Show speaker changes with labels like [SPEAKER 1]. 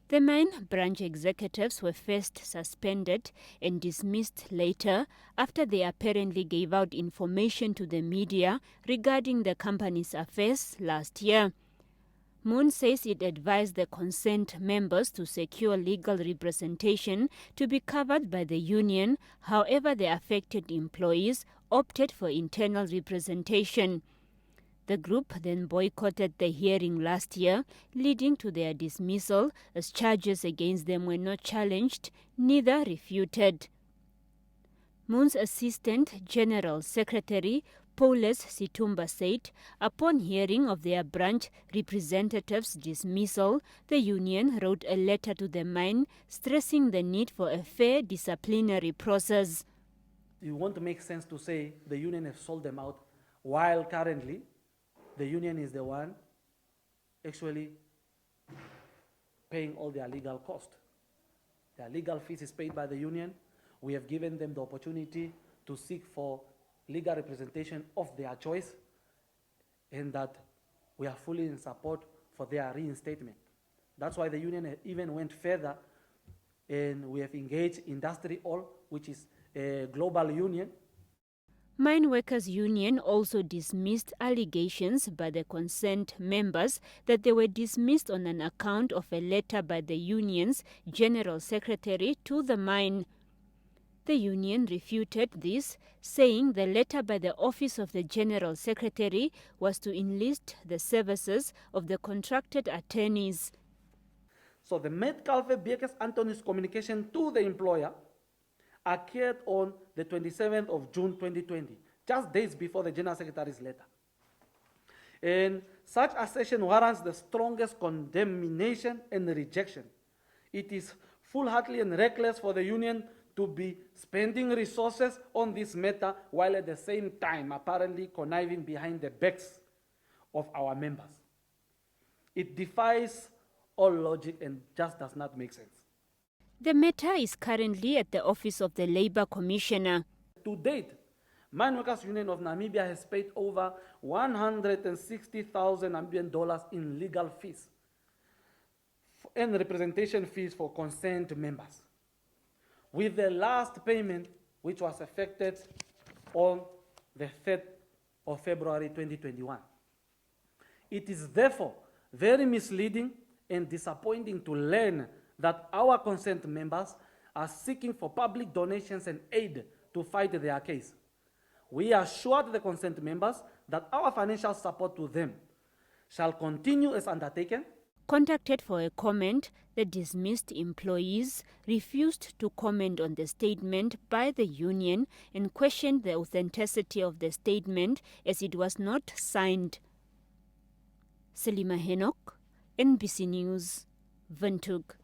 [SPEAKER 1] The mine branch executives were first suspended and dismissed later after they apparently gave out information to the media regarding the company's affairs last year. MUN says it advised the concerned members to secure legal representation to be covered by the union. However, the affected employees opted for internal representation. The group then boycotted the hearing last year, leading to their dismissal as charges against them were not challenged, neither refuted. MUN's Assistant General Secretary Paulus Situmba said, upon hearing of their branch representatives' dismissal, the union wrote a letter to the mine stressing the need for a fair disciplinary process.
[SPEAKER 2] It won't make sense to say the union has sold them out, while currently the union is the one actually paying all their legal cost. Their legal fees is paid by the union. We have given them the opportunity to seek for legal representation of their choice, and that we are fully in support for their reinstatement. That's why the union even went further, and we have engaged Industry All, which is a global union.
[SPEAKER 1] Mine Workers Union also dismissed allegations by the concerned members that they were dismissed on an account of a letter by the union's General Secretary to the mine. The union refuted this, saying the letter by the Office of the General Secretary was to enlist the services of the contracted attorneys.
[SPEAKER 2] So the Metcalfe Beekes Anthony's communication to the employer occurred on the 27th of June 2020, just days before the General Secretary's letter. And such assertion warrants the strongest condemnation and rejection. It is foolhardy and reckless for the union to be spending resources on this matter while at the same time apparently conniving behind the backs of our members. It defies all logic and just does not make sense.
[SPEAKER 1] The matter is currently at the Office of the Labour Commissioner.
[SPEAKER 2] To date, Mine Workers Union of Namibia has paid over $160,000 Namibian in legal fees and representation fees for concerned members, with the last payment which was effected on the 3rd of February 2021. It is therefore very misleading and disappointing to learn that our concerned members are seeking for public donations and aid to fight their case. We assured the concerned members that our financial support to them shall continue as undertaken.
[SPEAKER 1] Contacted for a comment, the dismissed employees refused to comment on the statement by the union and questioned the authenticity of the statement as it was not signed. Selima Henok, NBC News, Windhoek.